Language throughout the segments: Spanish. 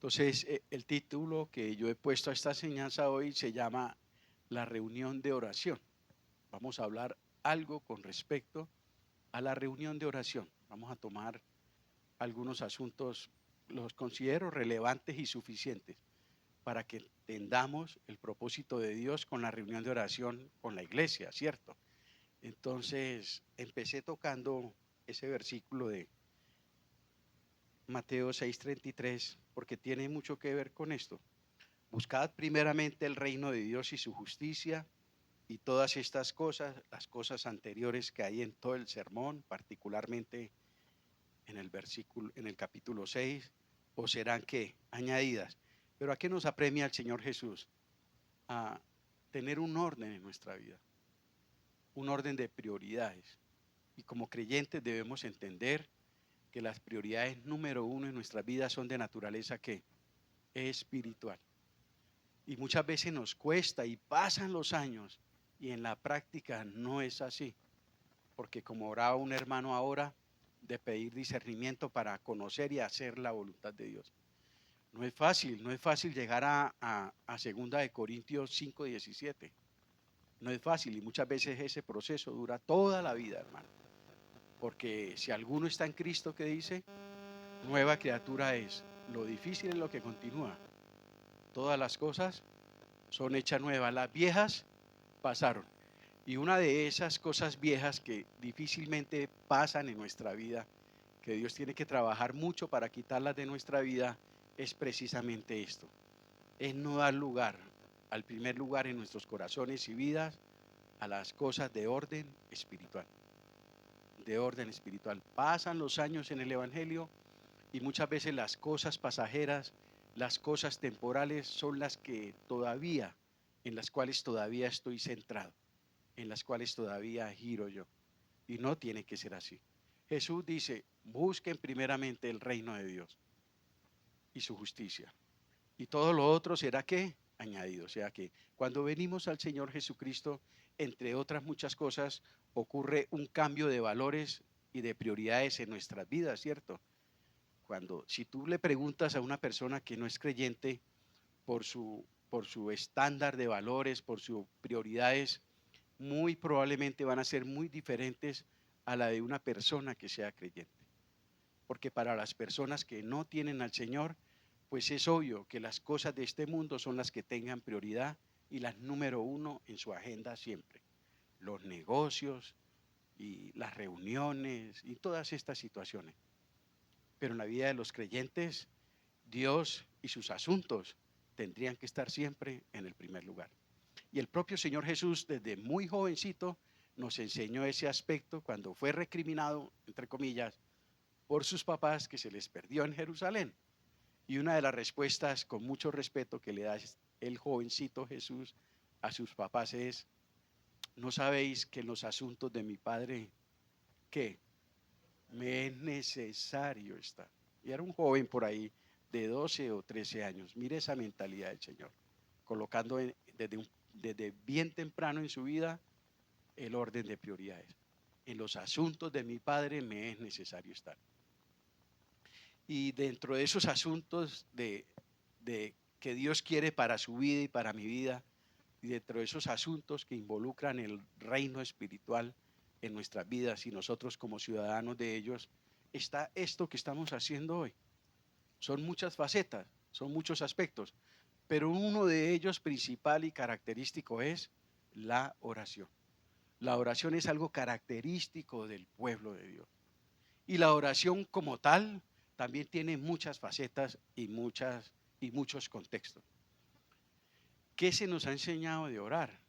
Entonces, el título que yo he puesto a esta enseñanza hoy se llama La reunión de oración. Vamos a hablar algo con respecto a la reunión de oración. Vamos a tomar algunos asuntos, los considero relevantes y suficientes para que entendamos el propósito de Dios con la reunión de oración con la iglesia, ¿cierto? Entonces, empecé tocando ese versículo de Mateo 6:33 porque tiene mucho que ver con esto. Buscad primeramente el reino de Dios y su justicia, y todas estas cosas, las cosas anteriores que hay en todo el sermón, particularmente en el versículo, en el capítulo 6, o serán que añadidas. Pero ¿a qué nos apremia el Señor Jesús? A tener un orden en nuestra vida, un orden de prioridades. Y como creyentes debemos entender que las prioridades número uno en nuestra vida son de naturaleza que espiritual. Y muchas veces nos cuesta y pasan los años y en la práctica no es así. Porque como oraba un hermano ahora, de pedir discernimiento para conocer y hacer la voluntad de Dios. No es fácil, no es fácil llegar a 2 Corintios 5:17. No es fácil y muchas veces ese proceso dura toda la vida, hermano. Porque si alguno está en Cristo, ¿qué dice? Nueva criatura es. Lo difícil es lo que continúa. Todas las cosas son hechas nuevas. Las viejas pasaron. Y una de esas cosas viejas que difícilmente pasan en nuestra vida, que Dios tiene que trabajar mucho para quitarlas de nuestra vida, es precisamente esto. Es no dar lugar, al primer lugar en nuestros corazones y vidas, a las cosas de orden espiritual. De orden espiritual. Pasan los años en el Evangelio y muchas veces las cosas pasajeras, las cosas temporales son las que todavía, en las cuales todavía estoy centrado, en las cuales todavía giro yo. Y no tiene que ser así. Jesús dice, busquen primeramente el reino de Dios y su justicia. Y todo lo otro será ¿qué? Añadido. O sea que cuando venimos al Señor Jesucristo, entre otras muchas cosas, ocurre un cambio de valores y de prioridades en nuestras vidas, ¿cierto? Si tú le preguntas a una persona que no es creyente por su estándar de valores, por sus prioridades, muy probablemente van a ser muy diferentes a la de una persona que sea creyente. Porque para las personas que no tienen al Señor, pues es obvio que las cosas de este mundo son las que tengan prioridad y las número uno en su agenda siempre. Los negocios y las reuniones y todas estas situaciones. Pero en la vida de los creyentes, Dios y sus asuntos tendrían que estar siempre en el primer lugar. Y el propio Señor Jesús, desde muy jovencito, nos enseñó ese aspecto cuando fue recriminado, entre comillas, por sus papás que se les perdió en Jerusalén. Y una de las respuestas, con mucho respeto, que le da el jovencito Jesús a sus papás es, ¿no sabéis que en los asuntos de mi Padre, qué? Me es necesario estar. Y era un joven por ahí de 12 o 13 años. Mire esa mentalidad del Señor, colocando desde bien temprano en su vida el orden de prioridades. En los asuntos de mi Padre me es necesario estar. Y dentro de esos asuntos de que Dios quiere para su vida y para mi vida, y dentro de esos asuntos que involucran el reino espiritual en nuestras vidas y nosotros como ciudadanos de ellos, está esto que estamos haciendo hoy. Son muchas facetas, son muchos aspectos, pero uno de ellos principal y característico es la oración. La oración es algo característico del pueblo de Dios. Y la oración como tal también tiene muchas facetas y muchos contextos. ¿Qué se nos ha enseñado de orar?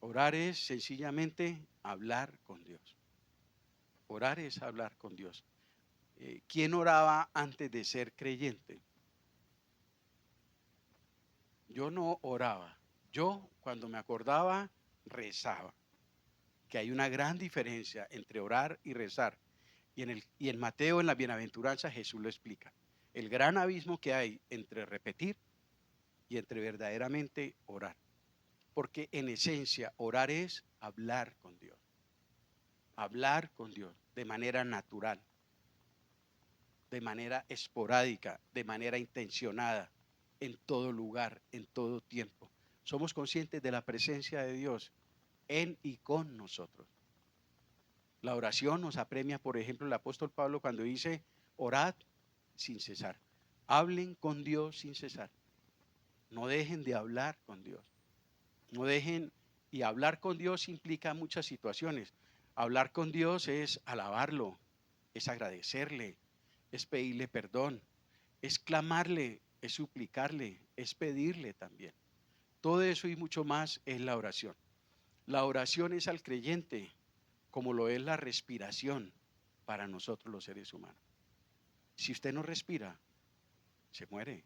Orar es sencillamente hablar con Dios. Orar es hablar con Dios. ¿Quién oraba antes de ser creyente? Yo no oraba. Yo, cuando me acordaba, rezaba. Que hay una gran diferencia entre orar y rezar. Y en Mateo, en la bienaventuranza, Jesús lo explica. El gran abismo que hay entre repetir y entre verdaderamente orar. Porque en esencia, orar es hablar con Dios. Hablar con Dios de manera natural, de manera esporádica, de manera intencionada. en todo lugar, en todo tiempo. Somos conscientes de la presencia de Dios en y con nosotros. La oración nos apremia, por ejemplo, el apóstol Pablo cuando dice, orad sin cesar. Hablen con Dios sin cesar. No dejen de hablar con Dios. No dejen, y hablar con Dios implica muchas situaciones. Hablar con Dios es alabarlo, es agradecerle, es pedirle perdón, es clamarle, es suplicarle, es pedirle también. Todo eso y mucho más es la oración. La oración es al creyente como lo es la respiración para nosotros los seres humanos. Si usted no respira, se muere.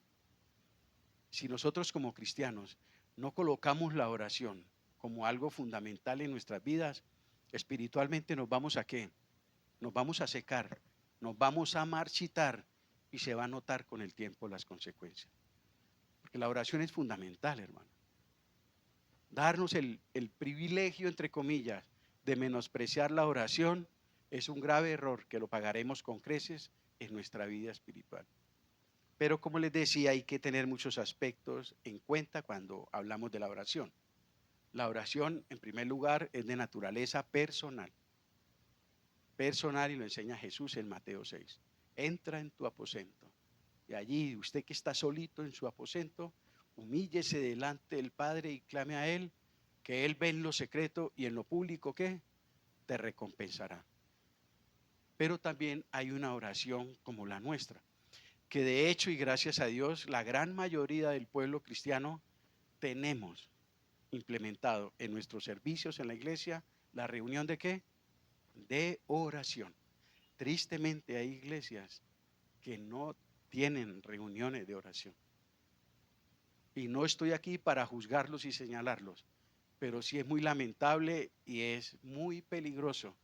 Si nosotros como cristianos no colocamos la oración como algo fundamental en nuestras vidas, espiritualmente nos vamos a ¿qué? Nos vamos a secar, nos vamos a marchitar y se va a notar con el tiempo las consecuencias. Porque la oración es fundamental, hermano. Darnos el privilegio, entre comillas, de menospreciar la oración es un grave error que lo pagaremos con creces en nuestra vida espiritual. Pero como les decía, hay que tener muchos aspectos en cuenta cuando hablamos de la oración. La oración, en primer lugar, es de naturaleza personal. Personal, y lo enseña Jesús en Mateo 6. Entra en tu aposento. Y allí, usted que está solito en su aposento, humíllese delante del Padre y clame a Él, que Él ve en lo secreto y en lo público, ¿qué? Te recompensará. Pero también hay una oración como la nuestra, que de hecho y gracias a Dios, la gran mayoría del pueblo cristiano tenemos implementado en nuestros servicios en la iglesia la reunión de ¿qué? De oración. Tristemente hay iglesias que no tienen reuniones de oración. Y no estoy aquí para juzgarlos y señalarlos, pero sí es muy lamentable y es muy peligroso,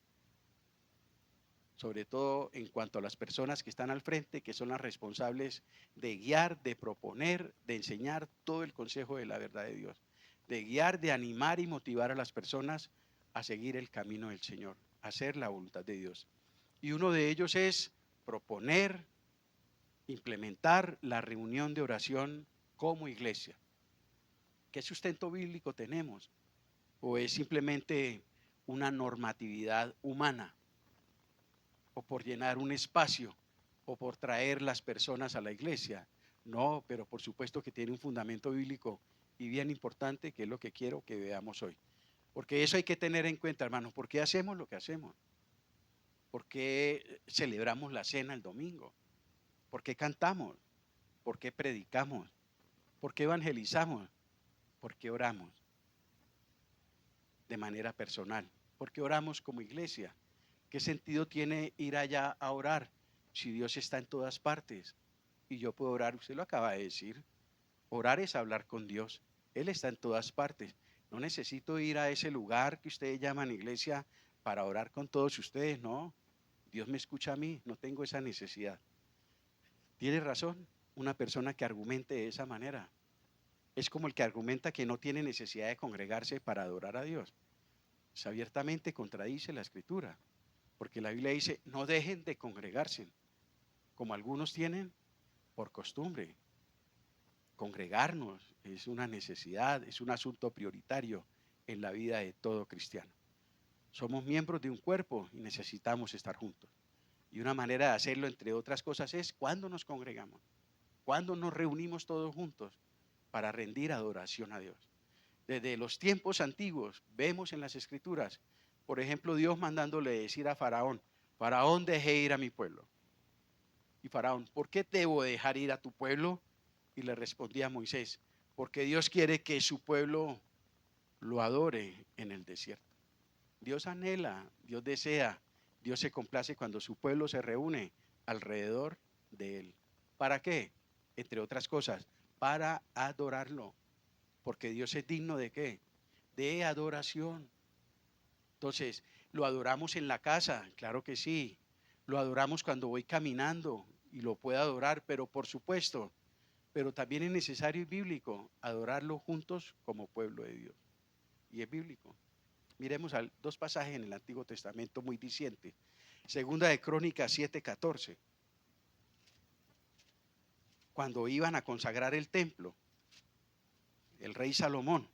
sobre todo en cuanto a las personas que están al frente, que son las responsables de guiar, de proponer, de enseñar todo el consejo de la verdad de Dios, de guiar, de animar y motivar a las personas a seguir el camino del Señor, a hacer la voluntad de Dios. Y uno de ellos es proponer, implementar la reunión de oración como iglesia. ¿Qué sustento bíblico tenemos? ¿O es simplemente una normatividad humana? ¿O por llenar un espacio? ¿O por traer las personas a la iglesia? No, pero por supuesto que tiene un fundamento bíblico y bien importante, que es lo que quiero que veamos hoy. Porque eso hay que tener en cuenta, hermanos. ¿Por qué hacemos lo que hacemos? ¿Por qué celebramos la cena el domingo? ¿Por qué cantamos? ¿Por qué predicamos? ¿Por qué evangelizamos? ¿Por qué oramos de manera personal? ¿Por qué oramos como iglesia? ¿Qué sentido tiene ir allá a orar si Dios está en todas partes? Y yo puedo orar, usted lo acaba de decir. Orar es hablar con Dios. Él está en todas partes. No necesito ir a ese lugar que ustedes llaman iglesia para orar con todos ustedes, no. Dios me escucha a mí, no tengo esa necesidad. Tiene razón una persona que argumente de esa manera. Es como el que argumenta que no tiene necesidad de congregarse para adorar a Dios. Pues abiertamente contradice la Escritura, porque la Biblia dice, no dejen de congregarse, como algunos tienen por costumbre. Congregarnos es una necesidad, es un asunto prioritario en la vida de todo cristiano. Somos miembros de un cuerpo y necesitamos estar juntos. Y una manera de hacerlo, entre otras cosas, es cuando nos congregamos, cuando nos reunimos todos juntos para rendir adoración a Dios. Desde los tiempos antiguos vemos en las Escrituras, por ejemplo, Dios mandándole decir a Faraón, Faraón, dejé ir a mi pueblo. Y Faraón, ¿por qué debo dejar ir a tu pueblo? Y le respondía a Moisés, porque Dios quiere que su pueblo lo adore en el desierto. Dios anhela, Dios desea, Dios se complace cuando su pueblo se reúne alrededor de él. ¿Para qué? Entre otras cosas, para adorarlo. Porque Dios es digno de ¿qué? De adoración. Entonces, ¿lo adoramos en la casa? Claro que sí. Lo adoramos cuando voy caminando y lo puedo adorar, pero por supuesto, pero también es necesario y bíblico adorarlo juntos como pueblo de Dios. Y es bíblico. Miremos dos pasajes en el Antiguo Testamento muy dicientes. Segunda de Crónicas 7:14. cuando iban a consagrar el templo, el rey Salomón.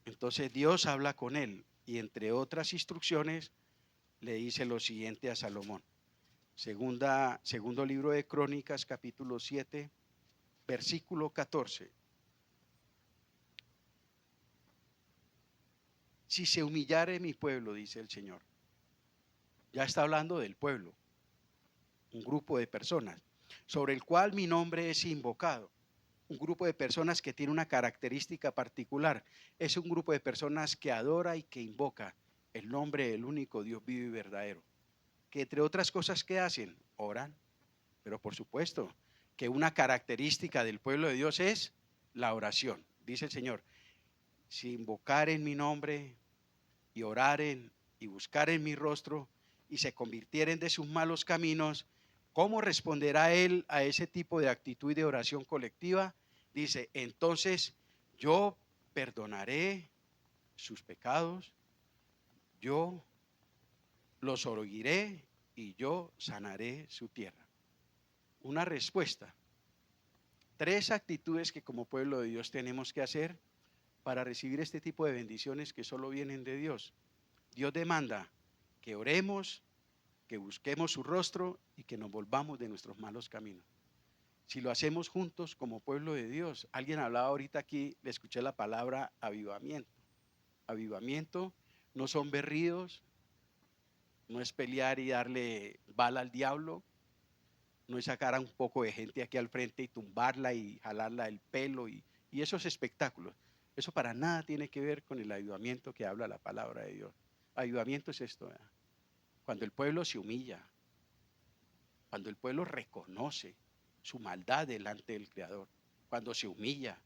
Entonces Dios habla con él y entre otras instrucciones le dice lo siguiente a Salomón. Segundo libro de Crónicas, capítulo 7, versículo 14. Si se humillare mi pueblo, dice el Señor. Ya está hablando del pueblo, un grupo de personas, sobre el cual mi nombre es invocado. Un grupo de personas que tiene una característica particular. Es un grupo de personas que adora y que invoca el nombre del único Dios vivo y verdadero. Que entre otras cosas, ¿qué hacen? Oran. Pero por supuesto que una característica del pueblo de Dios es la oración. Dice el Señor, si invocaren mi nombre y oraren y buscaren mi rostro y se convirtieren de sus malos caminos, ¿cómo responderá Él a ese tipo de actitud y de oración colectiva? Dice, entonces yo perdonaré sus pecados, yo los oiré y yo sanaré su tierra. Una respuesta. 3 actitudes que como pueblo de Dios tenemos que hacer para recibir este tipo de bendiciones que solo vienen de Dios. Dios demanda que oremos, que busquemos su rostro y que nos volvamos de nuestros malos caminos. Si lo hacemos juntos como pueblo de Dios, alguien hablaba ahorita aquí, le escuché la palabra avivamiento. Avivamiento no son berridos, no es pelear y darle bala al diablo, no es sacar a un poco de gente aquí al frente y tumbarla y jalarla el pelo y esos espectáculos. Eso para nada tiene que ver con el avivamiento que habla la palabra de Dios. Avivamiento es esto, ¿verdad? Cuando el pueblo se humilla, cuando el pueblo reconoce su maldad delante del Creador, cuando se humilla,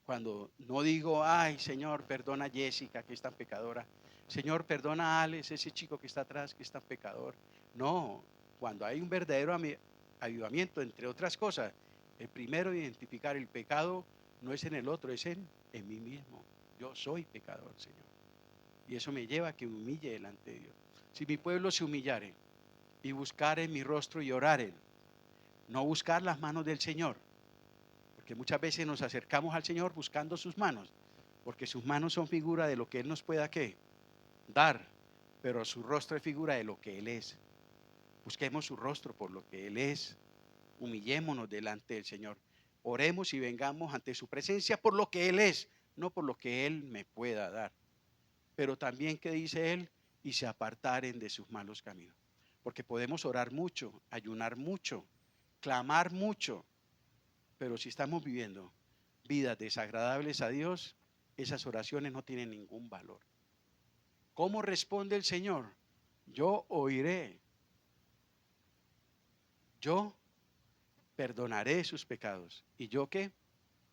cuando no digo, ay Señor, perdona a Jessica que es tan pecadora, Señor, perdona a Alex, ese chico que está atrás que es tan pecador. No, cuando hay un verdadero avivamiento, entre otras cosas, el primero identificar el pecado no es en el otro, es en mí mismo. Yo soy pecador, Señor. Y eso me lleva a que me humille delante de Dios. Si mi pueblo se humillare y buscare mi rostro y oraren, no buscar las manos del Señor, porque muchas veces nos acercamos al Señor buscando sus manos, porque sus manos son figura de lo que Él nos pueda ¿qué? Dar, pero su rostro es figura de lo que Él es. Busquemos su rostro por lo que Él es, humillémonos delante del Señor, oremos y vengamos ante su presencia por lo que Él es, no por lo que Él me pueda dar. Pero también, ¿qué dice Él? Y se apartaren de sus malos caminos, porque podemos orar mucho, ayunar mucho, clamar mucho, pero si estamos viviendo vidas desagradables a Dios, esas oraciones no tienen ningún valor. ¿Cómo responde el Señor? Yo oiré, yo perdonaré sus pecados y yo ¿qué?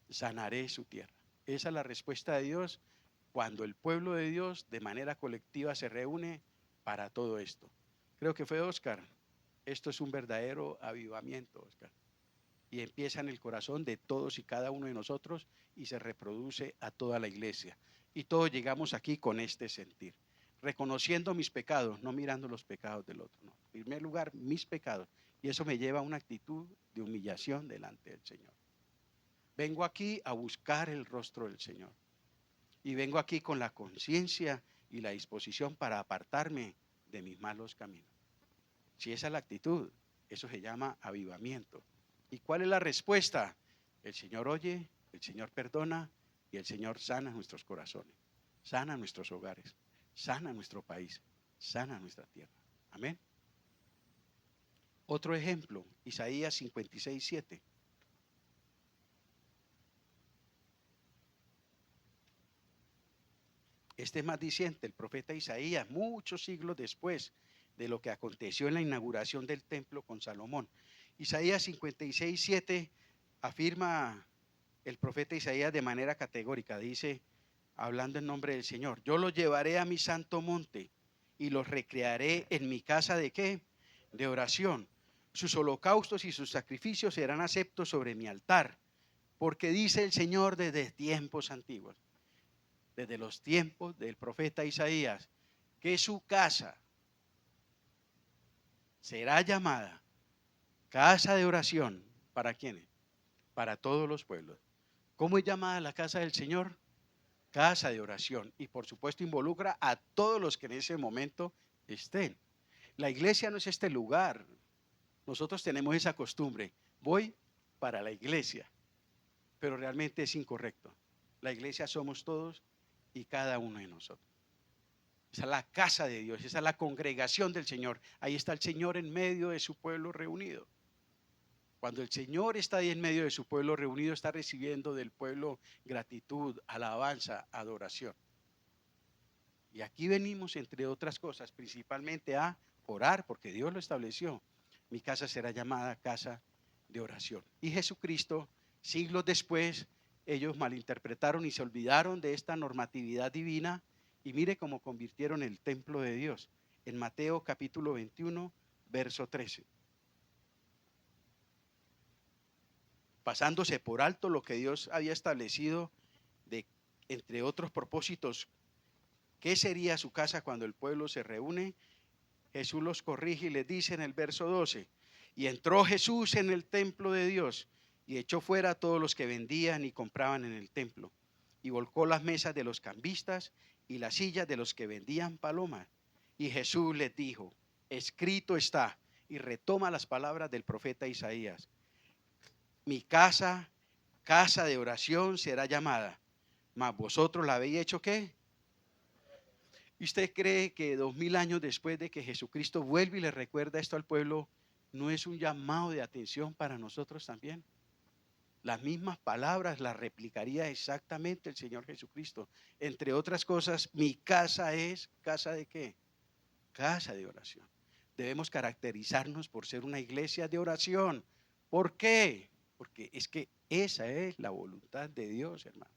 Sanaré su tierra. Esa es la respuesta de Dios cuando el pueblo de Dios de manera colectiva se reúne para todo esto. Creo que fue Oscar. Esto es un verdadero avivamiento, Oscar. Y empieza en el corazón de todos y cada uno de nosotros y se reproduce a toda la iglesia. Y todos llegamos aquí con este sentir, reconociendo mis pecados, no mirando los pecados del otro. No. En primer lugar, mis pecados. Y eso me lleva a una actitud de humillación delante del Señor. Vengo aquí a buscar el rostro del Señor. Y vengo aquí con la conciencia y la disposición para apartarme de mis malos caminos. Si esa es la actitud, eso se llama avivamiento. ¿Y cuál es la respuesta? El Señor oye, el Señor perdona y el Señor sana nuestros corazones, sana nuestros hogares, sana nuestro país, sana nuestra tierra. Amén. Otro ejemplo, Isaías 56:7. Este es más diciente, el profeta Isaías, muchos siglos después de lo que aconteció en la inauguración del templo con Salomón. Isaías 56:7 afirma el profeta Isaías de manera categórica, dice, hablando en nombre del Señor, yo los llevaré a mi santo monte y los recrearé en mi casa ¿de qué? De oración. Sus holocaustos y sus sacrificios serán aceptos sobre mi altar, porque dice el Señor desde tiempos antiguos, desde los tiempos del profeta Isaías, que su casa será llamada casa de oración ¿Para quiénes? Para todos los pueblos. ¿Cómo es llamada la casa del Señor? Casa de oración. Y por supuesto involucra a todos los que en ese momento estén. La iglesia no es este lugar. Nosotros tenemos esa costumbre. Voy para la iglesia. Pero realmente es incorrecto. La iglesia somos todos y cada uno de nosotros. Esa es la casa de Dios, esa es la congregación del Señor. Ahí está el Señor en medio de su pueblo reunido. Cuando el Señor está ahí en medio de su pueblo reunido, está recibiendo del pueblo gratitud, alabanza, adoración. Y aquí venimos, entre otras cosas, principalmente a orar, porque Dios lo estableció. Mi casa será llamada casa de oración. Y Jesucristo, siglos después, ellos malinterpretaron y se olvidaron de esta normatividad divina. Y mire cómo convirtieron el templo de Dios. En Mateo capítulo 21, verso 13. Pasándose por alto lo que Dios había establecido de, entre otros propósitos, ¿qué sería su casa cuando el pueblo se reúne? Jesús los corrige y les dice en el verso 12, y entró Jesús en el templo de Dios y echó fuera a todos los que vendían y compraban en el templo, y volcó las mesas de los cambistas y las sillas de los que vendían palomas. Y Jesús les dijo, escrito está, y retoma las palabras del profeta Isaías, mi casa, casa de oración será llamada, mas vosotros la habéis hecho ¿qué? ¿Y usted cree que 2000 años después de que Jesucristo vuelve y le recuerda esto al pueblo, no es un llamado de atención para nosotros también? Las mismas palabras las replicaría exactamente el Señor Jesucristo. Entre otras cosas, mi casa es casa de ¿qué? Casa de oración. Debemos caracterizarnos por ser una iglesia de oración. ¿Por qué? Porque es que esa es la voluntad de Dios, hermano.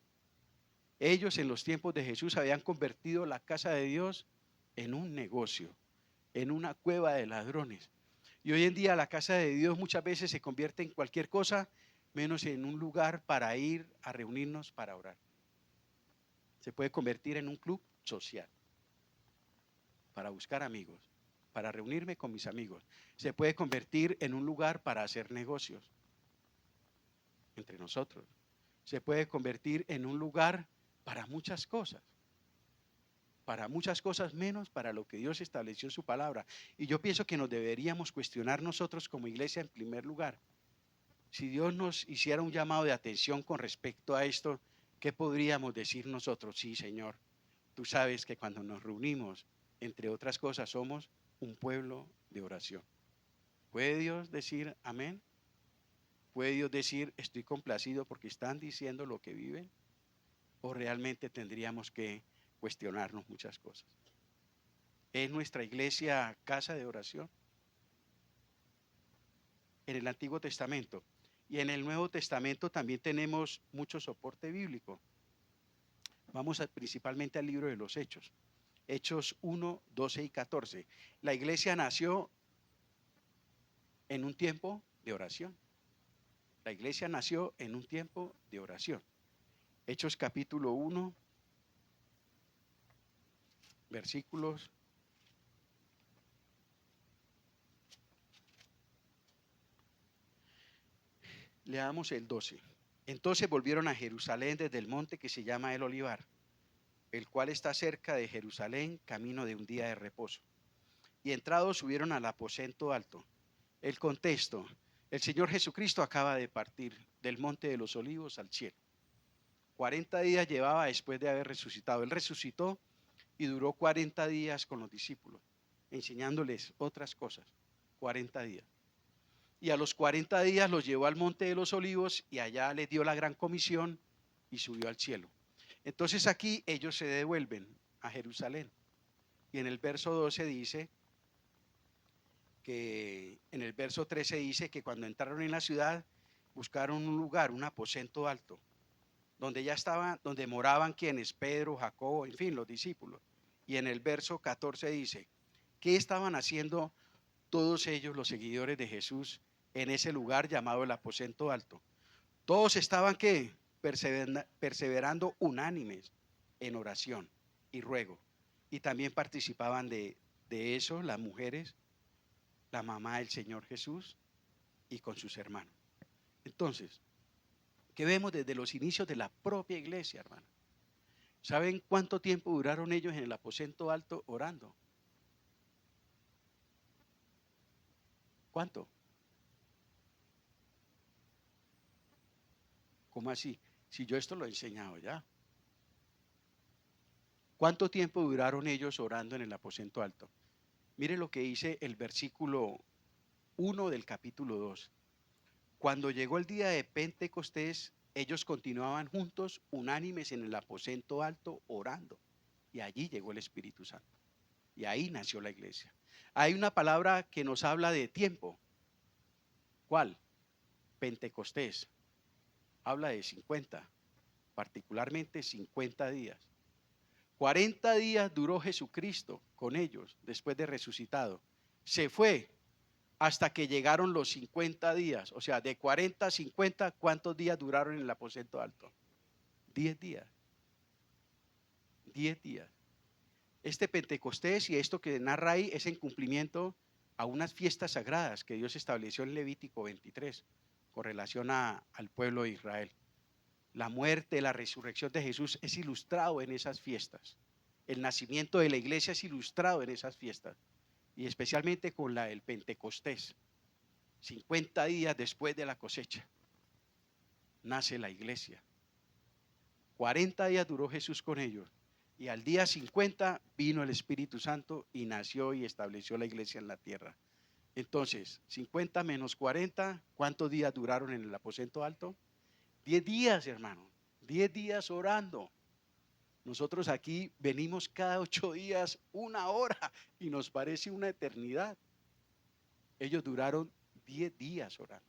Ellos en los tiempos de Jesús habían convertido la casa de Dios en un negocio, en una cueva de ladrones. Y hoy en día la casa de Dios muchas veces se convierte en cualquier cosa menos en un lugar para ir a reunirnos para orar. Se puede convertir en un club social para buscar amigos, para reunirme con mis amigos. Se puede convertir en un lugar para hacer negocios entre nosotros. Se puede convertir en un lugar para muchas cosas menos para lo que Dios estableció en su palabra. Y yo pienso que nos deberíamos cuestionar nosotros como iglesia en primer lugar. Si Dios nos hiciera un llamado de atención con respecto a esto, ¿qué podríamos decir nosotros? Sí, Señor, tú sabes que cuando nos reunimos, entre otras cosas, somos un pueblo de oración. ¿Puede Dios decir amén? ¿Puede Dios decir estoy complacido porque están diciendo lo que viven? ¿O realmente tendríamos que cuestionarnos muchas cosas? ¿Es nuestra iglesia casa de oración? En el Antiguo Testamento y en el Nuevo Testamento también tenemos mucho soporte bíblico. Vamos principalmente al libro de los Hechos. Hechos 1, 12 y 14. La iglesia nació en un tiempo de oración. La iglesia nació en un tiempo de oración. Hechos capítulo 1, versículos leamos el 12. Entonces volvieron a Jerusalén desde el monte que se llama el Olivar, el cual está cerca de Jerusalén, camino de un día de reposo. Y entrados subieron al aposento alto. El contexto, el Señor Jesucristo acaba de partir del monte de los olivos al cielo. 40 días llevaba después de haber resucitado. Él resucitó y duró 40 días con los discípulos, enseñándoles otras cosas. 40 días. Y a los 40 días los llevó al monte de los olivos y allá les dio la gran comisión y subió al cielo. Entonces aquí ellos se devuelven a Jerusalén. Y en el verso 12 dice que, en el verso 13 dice que cuando entraron en la ciudad buscaron un lugar, un aposento alto, donde ya estaban, donde moraban quienes, Pedro, Jacobo, en fin, los discípulos. Y en el verso 14 dice, ¿qué estaban haciendo todos ellos, los seguidores de Jesús, en ese lugar llamado el aposento alto? Todos estaban ¿qué? Perseverando unánimes en oración y ruego. Y también participaban de eso las mujeres, la mamá del Señor Jesús y con sus hermanos. Entonces, ¿qué vemos desde los inicios de la propia iglesia, hermano? ¿Saben cuánto tiempo duraron ellos en el aposento alto orando? ¿Cuánto? ¿Cómo así? Si yo esto lo he enseñado ya. ¿Cuánto tiempo duraron ellos orando en el aposento alto? Mire lo que dice el versículo 1 del capítulo 2. Cuando llegó el día de Pentecostés, ellos continuaban juntos, unánimes en el aposento alto, orando. Y allí llegó el Espíritu Santo. Y ahí nació la iglesia. Hay una palabra que nos habla de tiempo. ¿Cuál? Pentecostés. Habla de 50, particularmente 50 días. 40 días duró Jesucristo con ellos después de resucitado. Se fue hasta que llegaron los 50 días. O sea, de 40 a 50, ¿cuántos días duraron en el aposento alto? 10 días. 10 días. Este Pentecostés y esto que narra ahí es en cumplimiento a unas fiestas sagradas que Dios estableció en Levítico 23 con relación al pueblo de Israel. La muerte, la resurrección de Jesús es ilustrado en esas fiestas. El nacimiento de la iglesia es ilustrado en esas fiestas. Y especialmente con la del Pentecostés. 50 días después de la cosecha, nace la iglesia. 40 días duró Jesús con ellos. Y al día 50 vino el Espíritu Santo y nació y estableció la iglesia en la tierra. Entonces, 50 menos 40, ¿cuántos días duraron en el aposento alto? 10 días, hermano. 10 días orando. Nosotros aquí venimos cada 8 días, 1 hora, y nos parece una eternidad. Ellos duraron 10 días orando.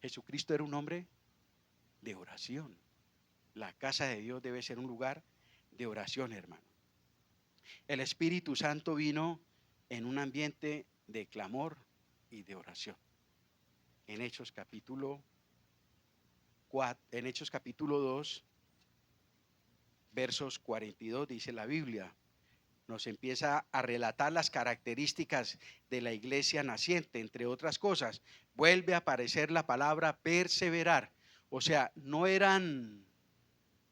Jesucristo era un hombre de oración. La casa de Dios debe ser un lugar de oración, hermano. El Espíritu Santo vino en un ambiente de clamor y de oración. En Hechos capítulo 2, versos 42, dice la Biblia, nos empieza a relatar las características de la iglesia naciente, entre otras cosas. Vuelve a aparecer la palabra perseverar. O sea, no eran,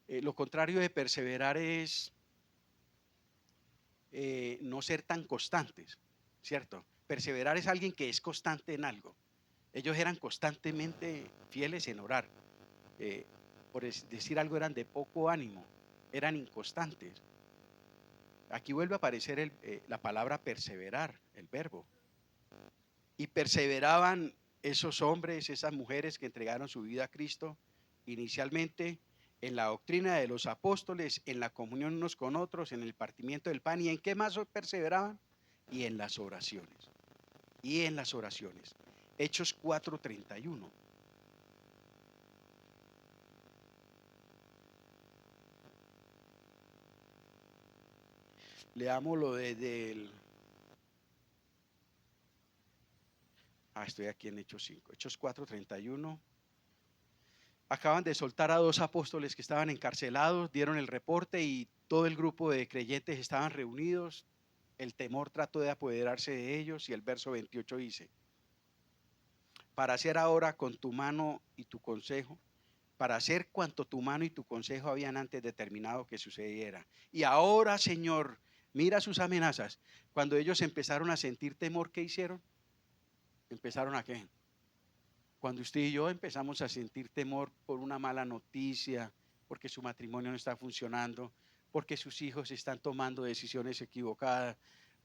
lo contrario de perseverar es no ser tan constantes, ¿cierto? Perseverar es alguien que es constante en algo. Ellos eran constantemente fieles en orar. Por decir algo, eran de poco ánimo, eran inconstantes. Aquí vuelve a aparecer la palabra perseverar, el verbo. Y perseveraban esos hombres, esas mujeres que entregaron su vida a Cristo, inicialmente en la doctrina de los apóstoles, en la comunión unos con otros, en el partimiento del pan. ¿Y en qué más perseveraban? Y en las oraciones. Y en las oraciones. Hechos 4:31. Leámoslo desde el... estoy aquí en Hechos 5. Hechos 4:31. Acaban de soltar a 2 apóstoles que estaban encarcelados, dieron el reporte y todo el grupo de creyentes estaban reunidos. El temor trató de apoderarse de ellos y el verso 28 dice, para hacer ahora con tu mano y tu consejo, para hacer cuanto tu mano y tu consejo habían antes determinado que sucediera. Y ahora, Señor, mira sus amenazas. Cuando ellos empezaron a sentir temor, ¿qué hicieron? ¿Empezaron a qué? Cuando usted y yo empezamos a sentir temor por una mala noticia, porque su matrimonio no está funcionando, porque sus hijos están tomando decisiones equivocadas,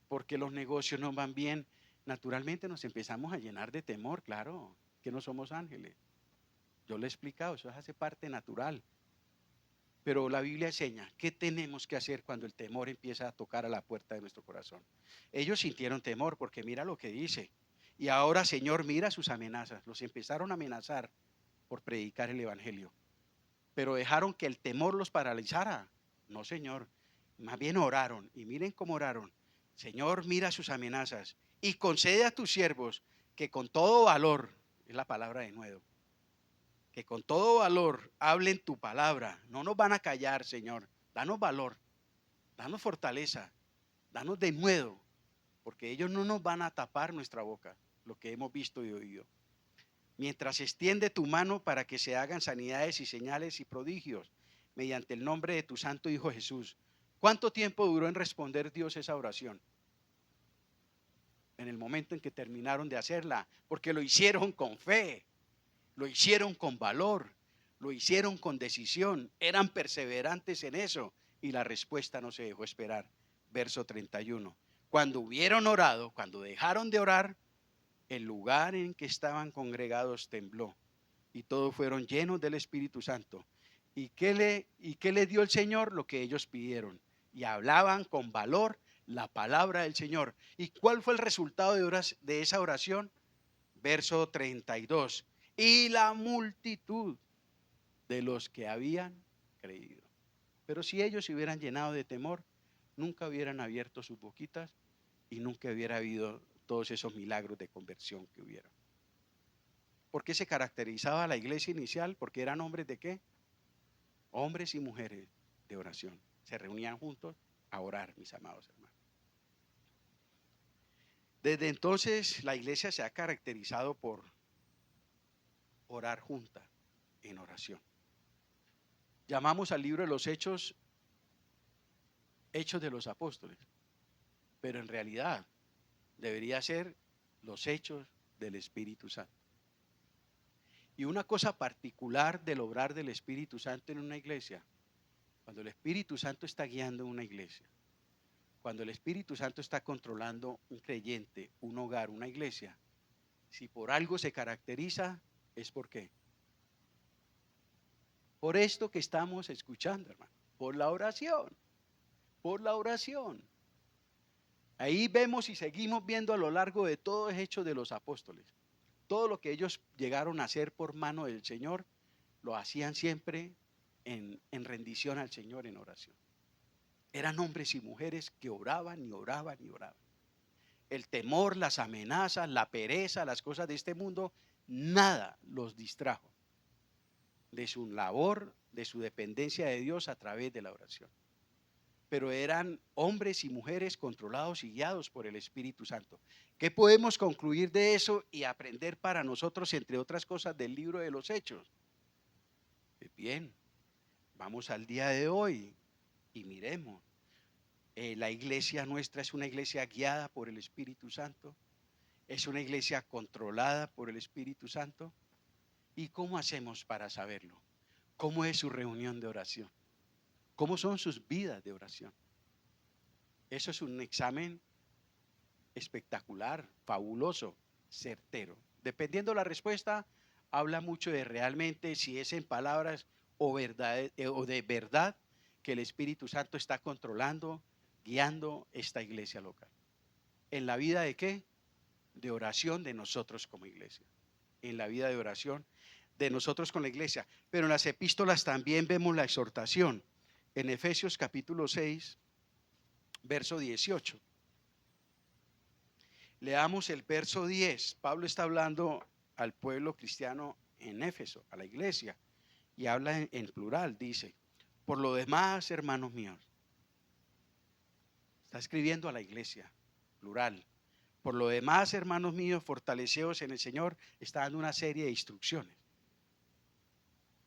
porque los negocios no van bien, naturalmente nos empezamos a llenar de temor, claro, que no somos ángeles. Yo le he explicado, eso hace parte natural. Pero la Biblia enseña qué tenemos que hacer cuando el temor empieza a tocar a la puerta de nuestro corazón. Ellos sintieron temor porque mira lo que dice. Y ahora, Señor, mira sus amenazas. Los empezaron a amenazar por predicar el Evangelio. Pero dejaron que el temor los paralizara. No, Señor. Más bien oraron. Y miren cómo oraron. Señor, mira sus amenazas y concede a tus siervos que con todo valor, es la palabra de nuevo, que con todo valor hablen tu palabra. No nos van a callar, Señor. Danos valor, danos fortaleza, danos denuedo, porque ellos no nos van a tapar nuestra boca, lo que hemos visto y oído. mientras extiende tu mano para que se hagan sanidades y señales y prodigios mediante el nombre de tu santo Hijo Jesús. ¿Cuánto tiempo duró en responder Dios esa oración? En el momento en que terminaron de hacerla, porque lo hicieron con fe, lo hicieron con valor, lo hicieron con decisión, eran perseverantes en eso y la respuesta no se dejó esperar. Verso 31. Cuando hubieron orado, cuando dejaron de orar, el lugar en que estaban congregados tembló y todos fueron llenos del Espíritu Santo. ¿Y qué le dio el Señor? Lo que ellos pidieron. Y hablaban con valor la palabra del Señor. ¿Y cuál fue el resultado de esa oración? Verso 32. Y la multitud de los que habían creído. Pero si ellos se hubieran llenado de temor, nunca hubieran abierto sus boquitas y nunca hubiera habido todos esos milagros de conversión que hubieron. ¿Por qué se caracterizaba la iglesia inicial? Porque eran hombres de qué? Hombres y mujeres de oración. Se reunían juntos a orar, mis amados hermanos. Desde entonces la iglesia se ha caracterizado por orar junta en oración. Llamamos al libro de los Hechos Hechos de los Apóstoles, pero en realidad debería ser los Hechos del Espíritu Santo. Y una cosa particular del obrar del Espíritu Santo en una iglesia, cuando el Espíritu Santo está guiando una iglesia, cuando el Espíritu Santo está controlando un creyente, un hogar, una iglesia, si por algo se caracteriza, es por qué. Por esto que estamos escuchando, hermano, por la oración, por la oración. Ahí vemos y seguimos viendo a lo largo de todo el hecho de los apóstoles. Todo lo que ellos llegaron a hacer por mano del Señor, lo hacían siempre en rendición al Señor, en oración. Eran hombres y mujeres que oraban y oraban y oraban. El temor, las amenazas, la pereza, las cosas de este mundo, nada los distrajo de su labor, de su dependencia de Dios a través de la oración. Pero eran hombres y mujeres controlados y guiados por el Espíritu Santo. ¿Qué podemos concluir de eso y aprender para nosotros, entre otras cosas, del libro de los Hechos? Bien, vamos al día de hoy y miremos. La iglesia nuestra es una iglesia guiada por el Espíritu Santo. Es una iglesia controlada por el Espíritu Santo. ¿Y cómo hacemos para saberlo? ¿Cómo es su reunión de oración? ¿Cómo son sus vidas de oración? Eso es un examen espectacular, fabuloso, certero. Dependiendo la respuesta, habla mucho de realmente si es en palabras o de verdad que el Espíritu Santo está controlando, guiando esta iglesia local. ¿En la vida de qué? De oración de nosotros como iglesia. En la vida de oración de nosotros con la iglesia. Pero en las epístolas también vemos la exhortación. En Efesios capítulo 6, verso 18. Leamos el verso 10. Pablo está hablando al pueblo cristiano en Éfeso, a la iglesia, y habla en plural, dice: por lo demás, hermanos míos, está escribiendo a la iglesia, plural. Por lo demás, hermanos míos, fortaleceos en el Señor. Está dando una serie de instrucciones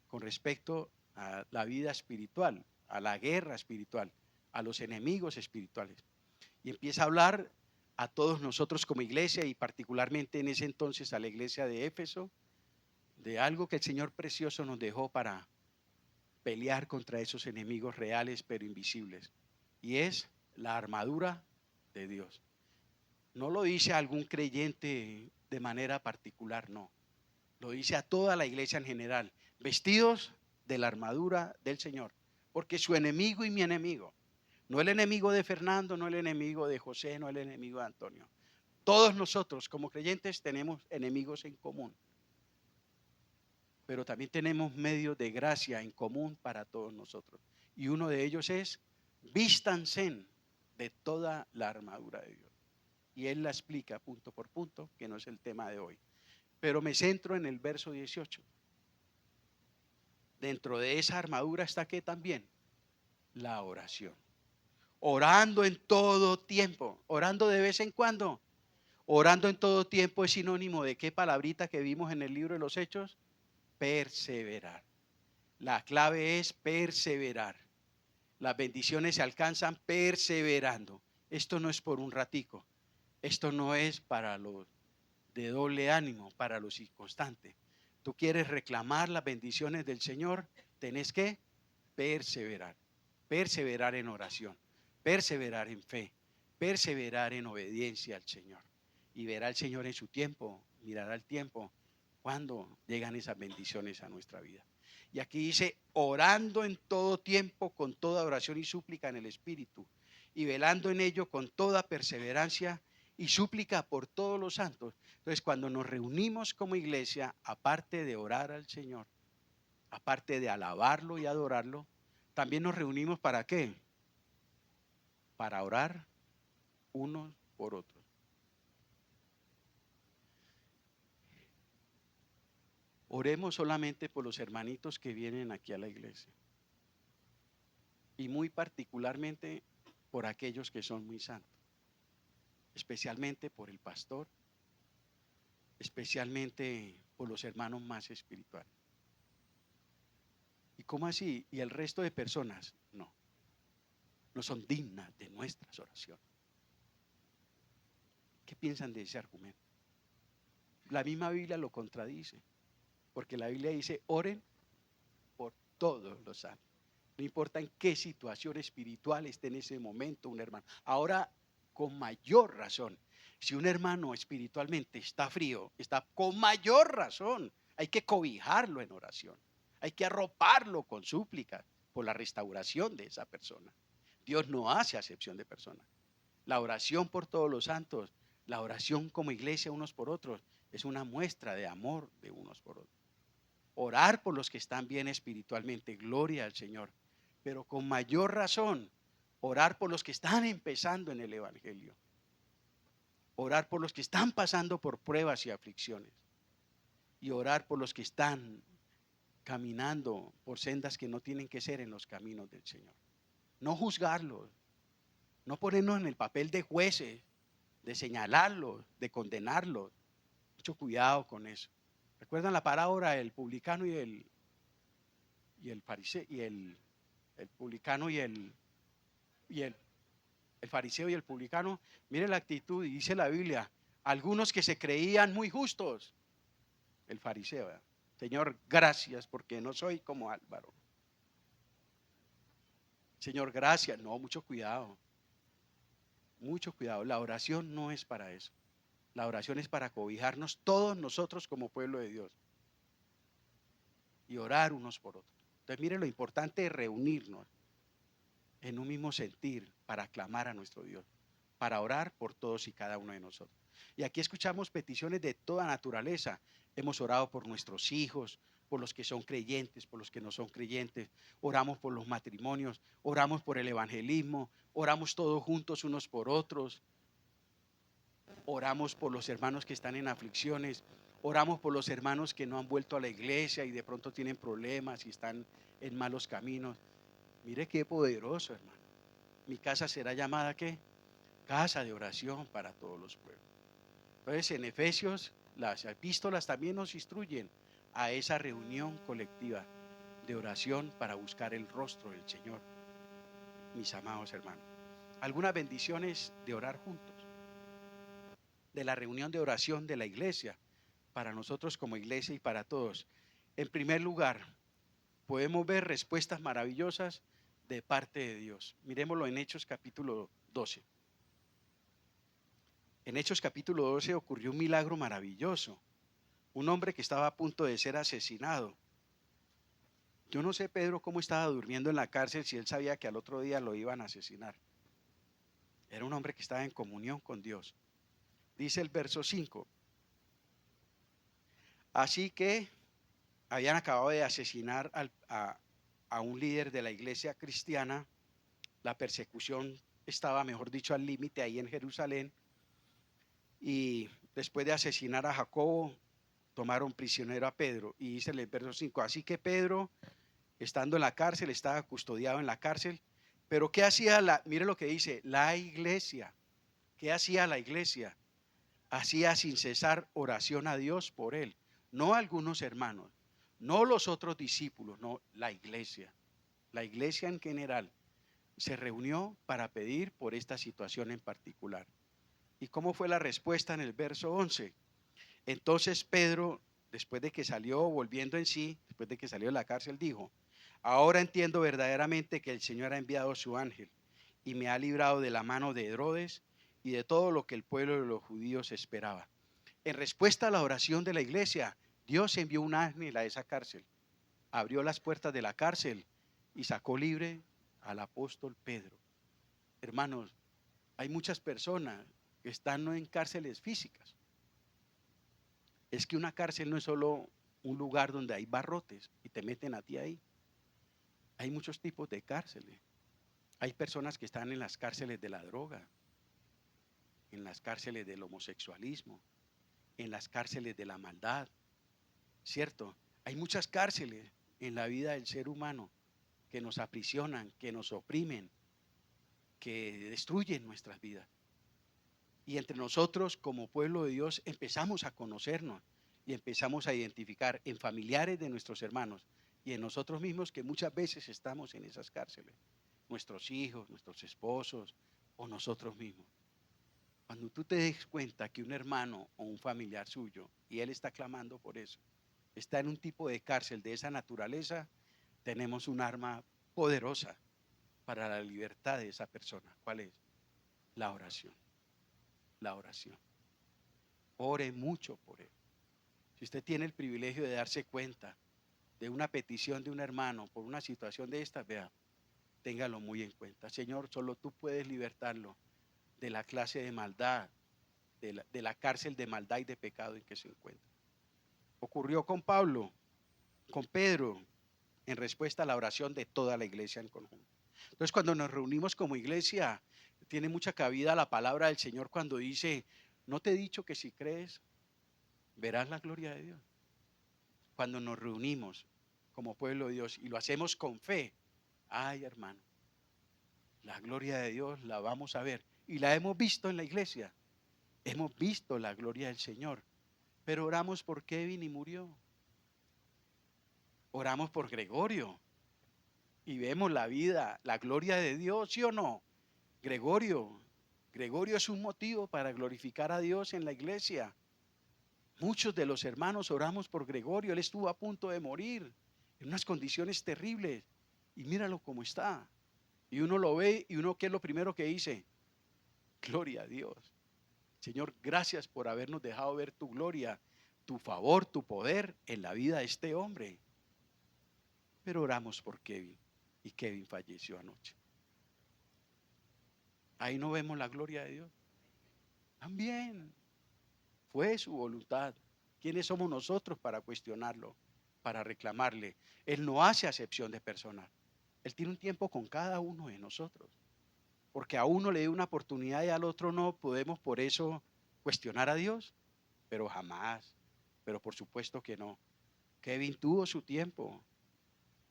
con respecto a la vida espiritual, a la guerra espiritual, a los enemigos espirituales. Y empieza a hablar a todos nosotros como iglesia y particularmente en ese entonces a la iglesia de Éfeso, de algo que el Señor precioso nos dejó para pelear contra esos enemigos reales pero invisibles. Y es la armadura de Dios. No lo dice a algún creyente de manera particular, no. Lo dice a toda la iglesia en general. Vestidos de la armadura del Señor. Porque su enemigo y mi enemigo, no el enemigo de Fernando, no el enemigo de José, no el enemigo de Antonio. Todos nosotros como creyentes tenemos enemigos en común. Pero también tenemos medios de gracia en común para todos nosotros. Y uno de ellos es: vístanse de toda la armadura de Dios. Y él la explica punto por punto, que no es el tema de hoy. Pero me centro en el verso 18. Dentro de esa armadura está ¿qué también? La oración. Orando en todo tiempo. Orando de vez en cuando. Orando en todo tiempo es sinónimo de qué palabrita que vimos en el libro de los Hechos, perseverar. La clave es perseverar. Las bendiciones se alcanzan perseverando. Esto no es por un ratico. Esto no es para los de doble ánimo, para los inconstantes. Tú quieres reclamar las bendiciones del Señor, tenés que perseverar. Perseverar en oración, perseverar en fe, perseverar en obediencia al Señor. Y verá el Señor en su tiempo, mirará el tiempo, cuando llegan esas bendiciones a nuestra vida. Y aquí dice, orando en todo tiempo, con toda oración y súplica en el Espíritu, y velando en ello con toda perseverancia y súplica por todos los santos. Entonces, cuando nos reunimos como iglesia, aparte de orar al Señor, aparte de alabarlo y adorarlo, también nos reunimos ¿para qué? Para orar unos por otros. Oremos solamente por los hermanitos que vienen aquí a la iglesia. Y muy particularmente por aquellos que son muy santos. Especialmente por el pastor. Especialmente por los hermanos más espirituales. ¿Y cómo así? ¿Y el resto de personas? No. No son dignas de nuestras oraciones. ¿Qué piensan de ese argumento? La misma Biblia lo contradice. Porque la Biblia dice, oren por todos los santos. No importa en qué situación espiritual esté en ese momento un hermano. Ahora, con mayor razón, si un hermano espiritualmente está frío, está con mayor razón. Hay que cobijarlo en oración. Hay que arroparlo con súplicas por la restauración de esa persona. Dios no hace acepción de personas. La oración por todos los santos, la oración como iglesia unos por otros, es una muestra de amor de unos por otros. Orar por los que están bien espiritualmente, gloria al Señor. Pero con mayor razón, orar por los que están empezando en el Evangelio. Orar por los que están pasando por pruebas y aflicciones. Y orar por los que están caminando por sendas que no tienen que ser en los caminos del Señor. No juzgarlos, no ponernos en el papel de jueces, de señalarlos, de condenarlos. Mucho cuidado con eso. ¿Recuerdan la parábola del publicano y el fariseo y el publicano y el fariseo y el publicano? Mire la actitud, y dice la Biblia, algunos que se creían muy justos, el fariseo, ¿verdad? Señor, gracias porque no soy como Álvaro. Señor, gracias. No, mucho cuidado. Mucho cuidado. La oración no es para eso. La oración es para cobijarnos todos nosotros como pueblo de Dios y orar unos por otros. Entonces, mire lo importante es reunirnos en un mismo sentir para clamar a nuestro Dios, para orar por todos y cada uno de nosotros. Y aquí escuchamos peticiones de toda naturaleza. Hemos orado por nuestros hijos, por los que son creyentes, por los que no son creyentes. Oramos por los matrimonios, oramos por el evangelismo, oramos todos juntos unos por otros. Oramos por los hermanos que están en aflicciones. Oramos por los hermanos que no han vuelto a la iglesia y de pronto tienen problemas y están en malos caminos. Mire qué poderoso, hermano. Mi casa será llamada ¿qué? Casa de oración para todos los pueblos. Entonces, en Efesios, las epístolas también nos instruyen a esa reunión colectiva de oración para buscar el rostro del Señor, mis amados hermanos. Algunas bendiciones de orar juntos, de la reunión de oración de la iglesia, para nosotros como iglesia y para todos. En primer lugar, podemos ver respuestas maravillosas de parte de Dios. Miremoslo en Hechos capítulo 12. En Hechos capítulo 12 ocurrió un milagro maravilloso. Un hombre que estaba a punto de ser asesinado. Yo no sé, Pedro, cómo estaba durmiendo en la cárcel si él sabía que al otro día lo iban a asesinar. Era un hombre que estaba en comunión con Dios. Dice el verso 5. Así que habían acabado de asesinar a un líder de la iglesia cristiana. La persecución estaba, mejor dicho, al límite ahí en Jerusalén. Y después de asesinar a Jacobo, tomaron prisionero a Pedro. Y dice el verso 5, así que Pedro, estando en la cárcel, estaba custodiado en la cárcel. Pero ¿qué hacía mire lo que dice, la iglesia? ¿Qué hacía la iglesia? hacía sin cesar oración a Dios por él. No algunos hermanos, no los otros discípulos, no, la iglesia. La iglesia en general se reunió para pedir por esta situación en particular. ¿Y cómo fue la respuesta en el verso 11? Entonces Pedro, después de que salió volviendo en sí, después de que salió de la cárcel, dijo: ahora entiendo verdaderamente que el Señor ha enviado a su ángel y me ha librado de la mano de Herodes y de todo lo que el pueblo de los judíos esperaba. En respuesta a la oración de la iglesia, Dios envió un ángel a esa cárcel, abrió las puertas de la cárcel y sacó libre al apóstol Pedro. Hermanos, hay muchas personas que están no en cárceles físicas. Es que una cárcel no es solo un lugar donde hay barrotes y te meten a ti ahí. Hay muchos tipos de cárceles. Hay personas que están en las cárceles de la droga, en las cárceles del homosexualismo, en las cárceles de la maldad, ¿cierto? Hay muchas cárceles en la vida del ser humano que nos aprisionan, que nos oprimen, que destruyen nuestras vidas. Y entre nosotros, como pueblo de Dios, empezamos a conocernos y empezamos a identificar en familiares de nuestros hermanos y en nosotros mismos que muchas veces estamos en esas cárceles. Nuestros hijos, nuestros esposos o nosotros mismos. Cuando tú te des cuenta que un hermano o un familiar suyo, y él está clamando por eso, está en un tipo de cárcel de esa naturaleza, tenemos un arma poderosa para la libertad de esa persona. ¿Cuál es? La oración. La oración. Ore mucho por él. Si usted tiene el privilegio de darse cuenta de una petición de un hermano por una situación de esta, vea, téngalo muy en cuenta. Señor, solo tú puedes libertarlo de la clase de maldad, de la cárcel de maldad y de pecado en que se encuentra. Ocurrió con Pablo, con Pedro, en respuesta a la oración de toda la iglesia en conjunto. Entonces, cuando nos reunimos como iglesia, tiene mucha cabida la palabra del Señor cuando dice: ¿no te he dicho que si crees, verás la gloria de Dios? Cuando nos reunimos como pueblo de Dios y lo hacemos con fe, ay, hermano, la gloria de Dios la vamos a ver. Y la hemos visto en la iglesia. Hemos visto la gloria del Señor. Pero oramos por Kevin y murió. Oramos por Gregorio y vemos la vida, la gloria de Dios, ¿sí o no? Gregorio es un motivo para glorificar a Dios en la iglesia. Muchos de los hermanos oramos por Gregorio. Él estuvo a punto de morir en unas condiciones terribles y míralo cómo está. Y uno lo ve y uno, ¿qué es lo primero que dice? Gloria a Dios. Señor, gracias por habernos dejado ver tu gloria, tu favor, tu poder en la vida de este hombre. Pero oramos por Kevin y Kevin falleció anoche. Ahí no vemos la gloria de Dios. También fue su voluntad. ¿Quiénes somos nosotros para cuestionarlo, para reclamarle? Él no hace acepción de personas. Él tiene un tiempo con cada uno de nosotros. Porque a uno le dio una oportunidad y al otro no, podemos por eso cuestionar a Dios, pero jamás, pero por supuesto que no. Kevin tuvo su tiempo.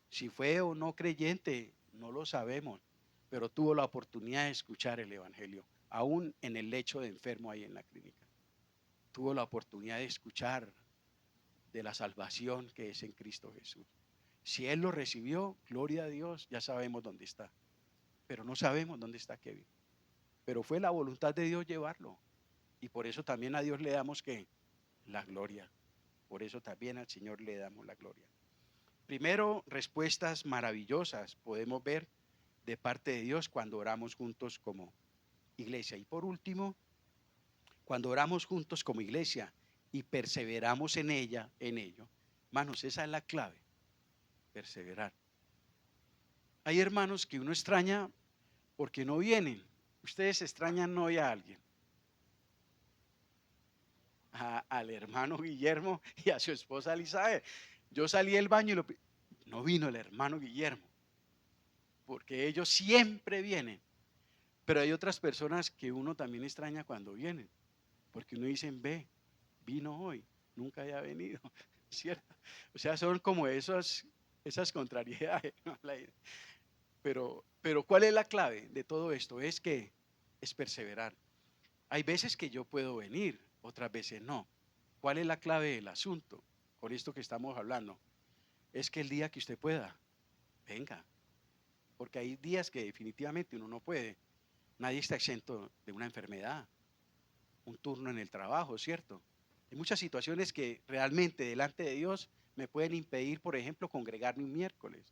Si fue o no creyente, no lo sabemos, pero tuvo la oportunidad de escuchar el evangelio, aún en el lecho de enfermo ahí en la clínica. Tuvo la oportunidad de escuchar de la salvación que es en Cristo Jesús. Si él lo recibió, gloria a Dios, ya sabemos dónde está. Pero no sabemos dónde está Kevin. Pero fue la voluntad de Dios llevarlo. Y por eso también a Dios le damos ¿qué? La gloria. Por eso también al Señor le damos la gloria. Primero, respuestas maravillosas podemos ver de parte de Dios cuando oramos juntos como iglesia. Y por último, cuando oramos juntos como iglesia y perseveramos en ello, hermanos, esa es la clave, perseverar. Hay hermanos que uno extraña porque no vienen. Ustedes extrañan hoy a alguien, al hermano Guillermo y a su esposa Elizabeth. Yo salí del baño y no vino el hermano Guillermo, porque ellos siempre vienen. Pero hay otras personas que uno también extraña cuando vienen, porque uno dice: ve, vino hoy, nunca haya venido, ¿cierto? O sea, son como esas contrariedades, ¿no? Pero ¿cuál es la clave de todo esto? Es que es perseverar. Hay veces que yo puedo venir, otras veces no. ¿Cuál es la clave del asunto con esto que estamos hablando? Es que el día que usted pueda, venga, porque hay días que definitivamente uno no puede. Nadie está exento de una enfermedad, un turno en el trabajo, ¿cierto? Hay muchas situaciones que realmente delante de Dios me pueden impedir, por ejemplo, congregarme un miércoles.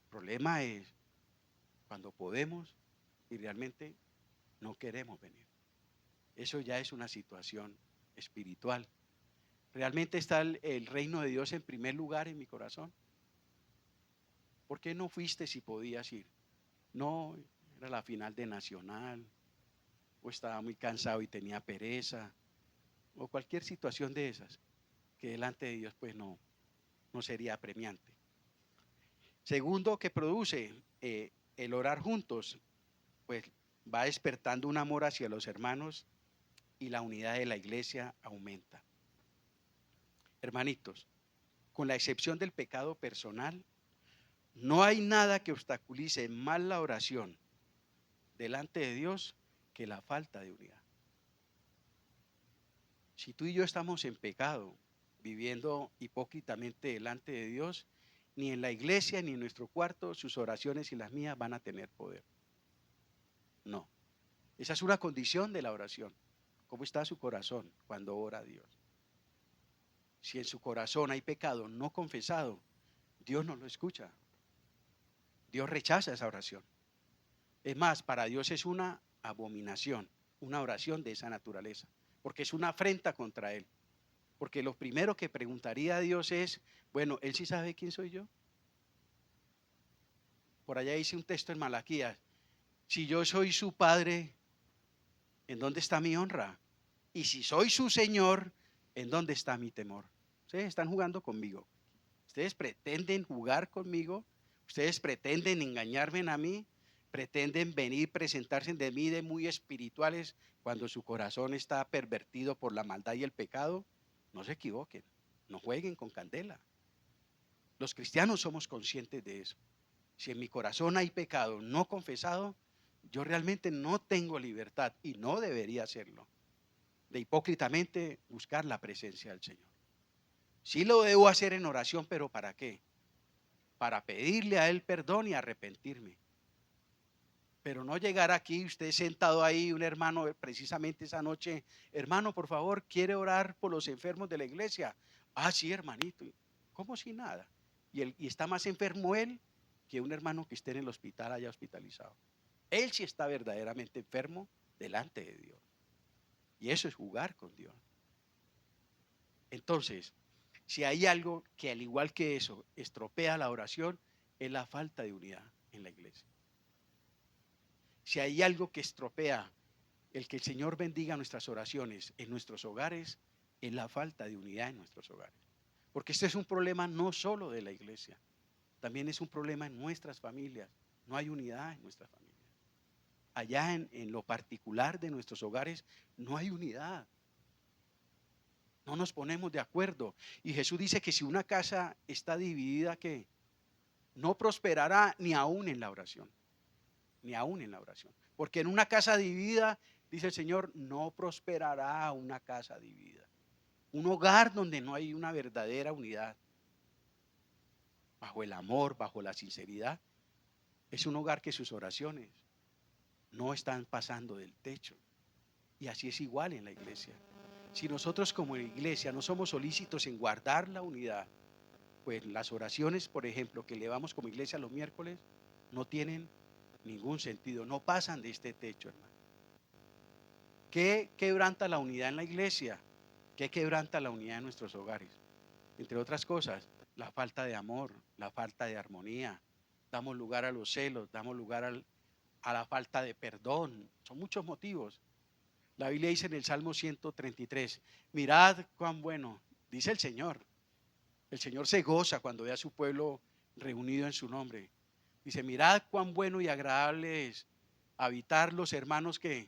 El problema es cuando podemos y realmente no queremos venir. Eso ya es una situación espiritual. ¿Realmente está el reino de Dios en primer lugar en mi corazón? ¿Por qué no fuiste si podías ir? No, era la final de Nacional, o estaba muy cansado y tenía pereza, o cualquier situación de esas, que delante de Dios pues no sería apremiante. Segundo, que produce el orar juntos, pues va despertando un amor hacia los hermanos y la unidad de la iglesia aumenta. Hermanitos, con la excepción del pecado personal, no hay nada que obstaculice más la oración delante de Dios que la falta de unidad. Si tú y yo estamos en pecado, viviendo hipócritamente delante de Dios, ni en la iglesia ni en nuestro cuarto sus oraciones y las mías van a tener poder. No. Esa es una condición de la oración. ¿Cómo está su corazón cuando ora a Dios? Si en su corazón hay pecado no confesado, Dios no lo escucha. Dios rechaza esa oración. Es más, para Dios es una abominación, una oración de esa naturaleza, porque es una afrenta contra Él. Porque lo primero que preguntaría a Dios es, bueno, ¿Él sí sabe quién soy yo? Por allá dice un texto en Malaquías, si yo soy su padre, ¿en dónde está mi honra? Y si soy su Señor, ¿en dónde está mi temor? Ustedes están jugando conmigo. Ustedes pretenden jugar conmigo. Ustedes pretenden engañarme a mí. Pretenden venir, presentarse de mí de muy espirituales cuando su corazón está pervertido por la maldad y el pecado. No se equivoquen. No jueguen con candela. Los cristianos somos conscientes de eso. Si en mi corazón hay pecado no confesado, yo realmente no tengo libertad y no debería hacerlo de hipócritamente buscar la presencia del Señor. Sí lo debo hacer en oración, pero ¿para qué? Para pedirle a Él perdón y arrepentirme. Pero no llegar aquí, usted sentado ahí, un hermano precisamente esa noche, hermano, por favor, ¿quiere orar por los enfermos de la iglesia? Ah, sí, hermanito. ¿Cómo si nada? Y está más enfermo él que un hermano que esté en el hospital haya hospitalizado. Él sí está verdaderamente enfermo delante de Dios. Y eso es jugar con Dios. Entonces, si hay algo que al igual que eso estropea la oración, es la falta de unidad en la iglesia. Si hay algo que estropea el que el Señor bendiga nuestras oraciones en nuestros hogares, es la falta de unidad en nuestros hogares. Porque este es un problema no solo de la iglesia, también es un problema en nuestras familias. No hay unidad en nuestras familias. Allá en lo particular de nuestros hogares no hay unidad. No nos ponemos de acuerdo. Y Jesús dice que si una casa está dividida, ¿qué? No prosperará ni aún en la oración. Ni aún en la oración. Porque en una casa dividida, dice el Señor, no prosperará una casa dividida. Un hogar donde no hay una verdadera unidad, bajo el amor, bajo la sinceridad, es un hogar que sus oraciones no están pasando del techo. Y así es igual en la iglesia. Si nosotros como iglesia no somos solícitos en guardar la unidad, pues las oraciones, por ejemplo, que elevamos como iglesia los miércoles, no tienen ningún sentido, no pasan de este techo, hermano. ¿Qué quebranta la unidad en la iglesia? ¿Qué quebranta la unidad en nuestros hogares? Entre otras cosas, la falta de amor, la falta de armonía. Damos lugar a los celos, damos lugar a la falta de perdón. Son muchos motivos. La Biblia dice en el Salmo 133, mirad cuán bueno, dice el Señor. El Señor se goza cuando ve a su pueblo reunido en su nombre. Dice, mirad cuán bueno y agradable es habitar los hermanos que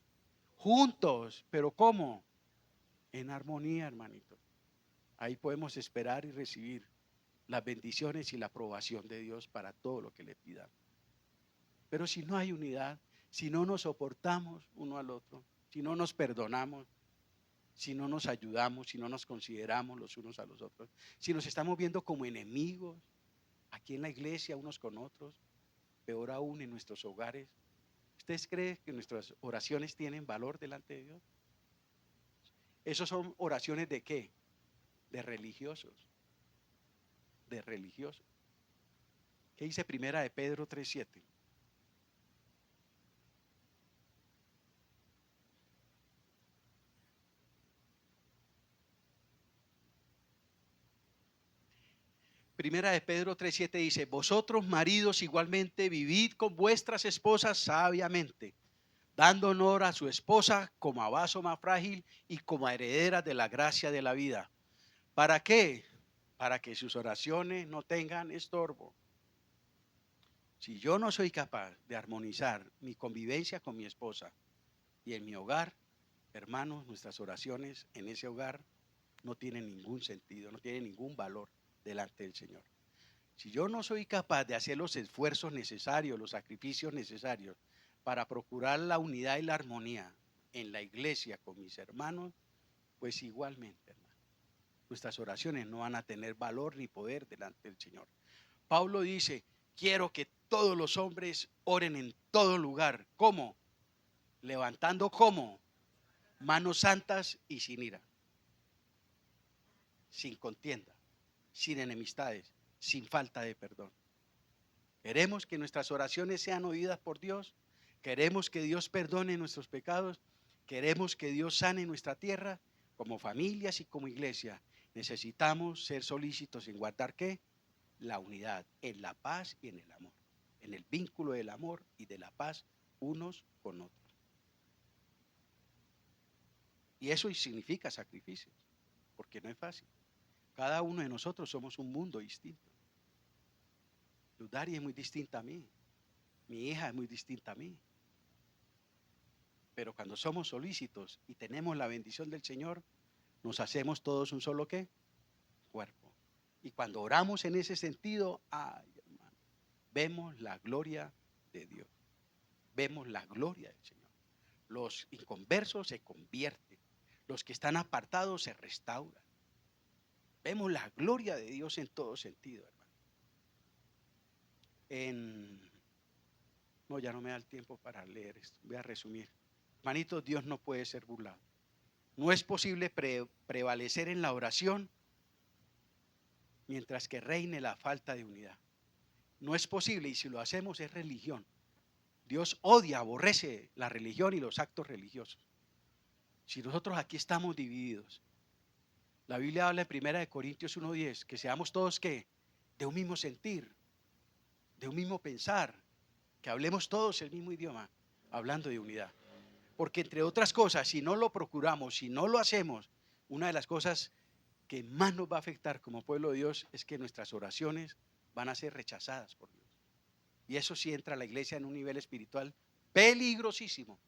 juntos, pero ¿cómo? En armonía, hermanito. Ahí podemos esperar y recibir las bendiciones y la aprobación de Dios para todo lo que le pidamos. Pero si no hay unidad, si no nos soportamos uno al otro, si no nos perdonamos, si no nos ayudamos, si no nos consideramos los unos a los otros, si nos estamos viendo como enemigos aquí en la iglesia unos con otros, peor aún en nuestros hogares? ¿Ustedes creen que nuestras oraciones tienen valor delante de Dios? ¿Esos son oraciones de qué? De religiosos, de religiosos. ¿Qué dice Primera de Pedro 3:7? Primera de Pedro 3:7 dice: vosotros maridos igualmente vivid con vuestras esposas sabiamente, dando honor a su esposa como a vaso más frágil y como a heredera de la gracia de la vida. ¿Para qué? Para que sus oraciones no tengan estorbo. Si yo no soy capaz de armonizar mi convivencia con mi esposa y en mi hogar, hermanos, nuestras oraciones en ese hogar no tienen ningún sentido, no tienen ningún valor delante del Señor. Si yo no soy capaz de hacer los esfuerzos necesarios, los sacrificios necesarios para procurar la unidad y la armonía en la iglesia con mis hermanos, pues igualmente, hermano, nuestras oraciones no van a tener valor ni poder delante del Señor. Pablo dice: quiero que todos los hombres oren en todo lugar. ¿Cómo? Levantando ¿cómo? Manos santas y sin ira, sin contienda, sin enemistades, sin falta de perdón. Queremos que nuestras oraciones sean oídas por Dios. Queremos que Dios perdone nuestros pecados. Queremos que Dios sane nuestra tierra. Como familias y como iglesia necesitamos ser solícitos en guardar ¿qué? La unidad, en la paz y en el amor, en el vínculo del amor y de la paz unos con otros. Y eso significa sacrificios, porque no es fácil. Cada uno de nosotros somos un mundo distinto. Ludari es muy distinta a mí, mi hija es muy distinta a mí. Pero cuando somos solícitos y tenemos la bendición del Señor, nos hacemos todos un solo ¿qué? Cuerpo. Y cuando oramos en ese sentido, ay, hermano, vemos la gloria de Dios. Vemos la gloria del Señor. Los inconversos se convierten. Los que están apartados se restauran. Vemos la gloria de Dios en todo sentido, hermano. No, ya no me da el tiempo para leer esto. Voy a resumir. Hermanitos, Dios no puede ser burlado. No es posible prevalecer en la oración mientras que reine la falta de unidad. No es posible, y si lo hacemos es religión. Dios odia, aborrece la religión y los actos religiosos. Si nosotros aquí estamos divididos, la Biblia habla en 1 Corintios 1:10 que seamos todos ¿qué? De un mismo sentir, de un mismo pensar, que hablemos todos el mismo idioma, hablando de unidad. Porque entre otras cosas, si no lo procuramos, si no lo hacemos, una de las cosas que más nos va a afectar como pueblo de Dios es que nuestras oraciones van a ser rechazadas por Dios. Y eso sí entra a la iglesia en un nivel espiritual peligrosísimo,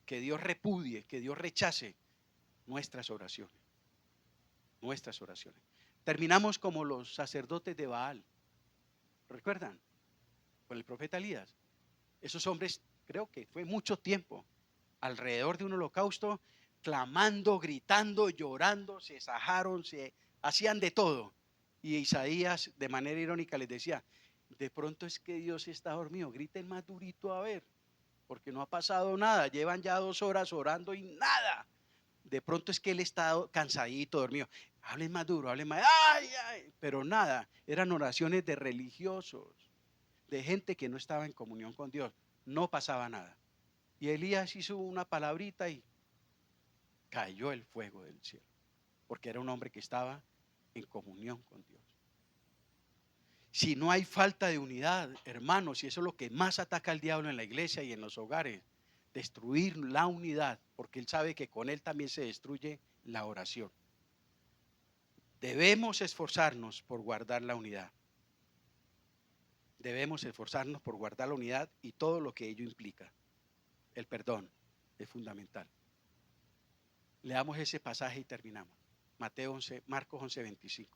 que Dios repudie, que Dios rechace nuestras oraciones. Nuestras oraciones. Terminamos como los sacerdotes de Baal. ¿Recuerdan? Con el profeta Elías. Esos hombres, creo que fue mucho tiempo, alrededor de un holocausto, clamando, gritando, llorando, se sajaron, se hacían de todo. Y Isaías, de manera irónica, les decía: de pronto es que Dios está dormido, griten más durito a ver, porque no ha pasado nada, llevan ya 2 horas orando y nada. De pronto es que él está cansadito, dormido. Hablen más duro, hablen más, ay, ay, pero nada, eran oraciones de religiosos, de gente que no estaba en comunión con Dios, no pasaba nada. Y Elías hizo una palabrita y cayó el fuego del cielo, porque era un hombre que estaba en comunión con Dios. Si no hay falta de unidad, hermanos, y eso es lo que más ataca al diablo en la iglesia y en los hogares, destruir la unidad, porque él sabe que con él también se destruye la oración. Debemos esforzarnos por guardar la unidad. Debemos esforzarnos por guardar la unidad y todo lo que ello implica. El perdón es fundamental. Leamos ese pasaje y terminamos. Marcos 11:25.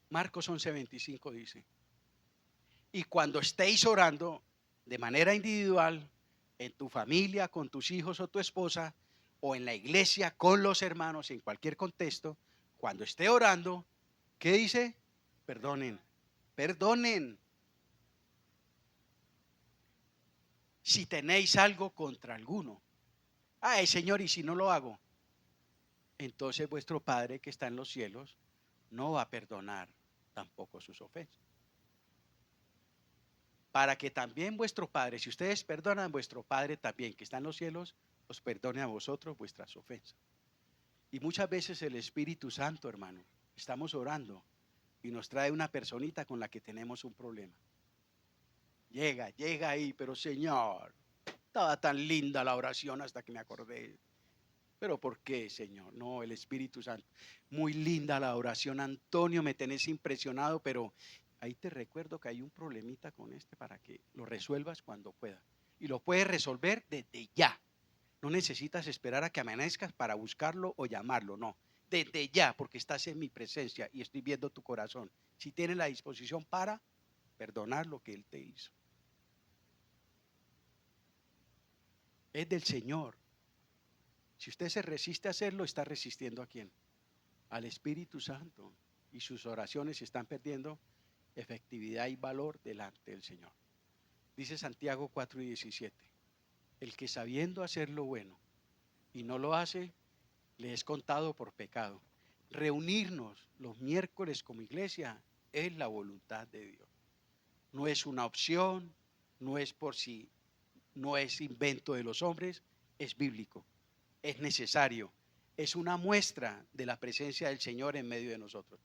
Marcos 11:25 dice: Y cuando estéis orando de manera individual, en tu familia, con tus hijos o tu esposa, o en la iglesia, con los hermanos, en cualquier contexto, cuando esté orando, ¿qué dice? Perdonen, perdonen. Si tenéis algo contra alguno. Ay, Señor, y si no lo hago, entonces vuestro Padre que está en los cielos no va a perdonar tampoco sus ofensas. Para que también vuestro Padre, si ustedes perdonan, vuestro Padre también que está en los cielos, os perdone a vosotros vuestras ofensas. Y muchas veces el Espíritu Santo, hermano, estamos orando y nos trae una personita con la que tenemos un problema. Llega ahí, pero Señor, estaba tan linda la oración hasta que me acordé. ¿Pero por qué, Señor? No, el Espíritu Santo. Muy linda la oración, Antonio, me tenés impresionado, pero ahí te recuerdo que hay un problemita con este para que lo resuelvas cuando pueda. Y lo puedes resolver desde ya. No necesitas esperar a que amanezcas para buscarlo o llamarlo, no. Desde ya, porque estás en mi presencia y estoy viendo tu corazón. Si tienes la disposición para perdonar lo que Él te hizo. Es del Señor. Si usted se resiste a hacerlo, está resistiendo ¿a quién? Al Espíritu Santo. Y sus oraciones están perdiendo efectividad y valor delante del Señor. Dice Santiago 4:17. El que sabiendo hacer lo bueno y no lo hace, le es contado por pecado. Reunirnos los miércoles como iglesia es la voluntad de Dios. No es una opción, no es por si, no es invento de los hombres, es bíblico, es necesario, es una muestra de la presencia del Señor en medio de nosotros.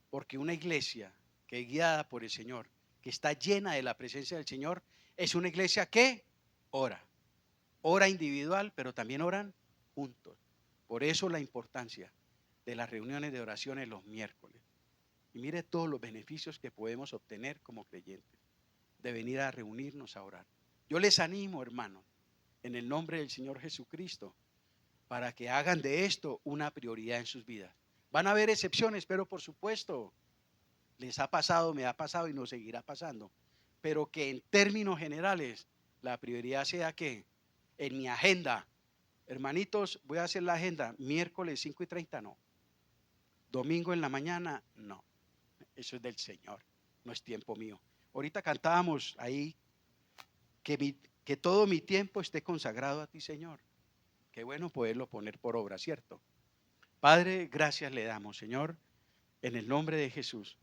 Porque una iglesia que es guiada por el Señor, que está llena de la presencia del Señor, es una iglesia que ora. Ora individual, pero también oran juntos. Por eso la importancia de las reuniones de oraciones los miércoles. Y mire todos los beneficios que podemos obtener como creyentes de venir a reunirnos a orar. Yo les animo, hermanos, en el nombre del Señor Jesucristo, para que hagan de esto una prioridad en sus vidas. Van a haber excepciones, pero por supuesto, les ha pasado, me ha pasado y nos seguirá pasando. Pero que en términos generales, la prioridad sea que en mi agenda, hermanitos, voy a hacer la agenda, miércoles 5:30, no. Domingo en la mañana, no. Eso es del Señor, no es tiempo mío. Ahorita cantábamos ahí que todo mi tiempo esté consagrado a ti, Señor. Qué bueno poderlo poner por obra, ¿cierto? Padre, gracias le damos, Señor, en el nombre de Jesús.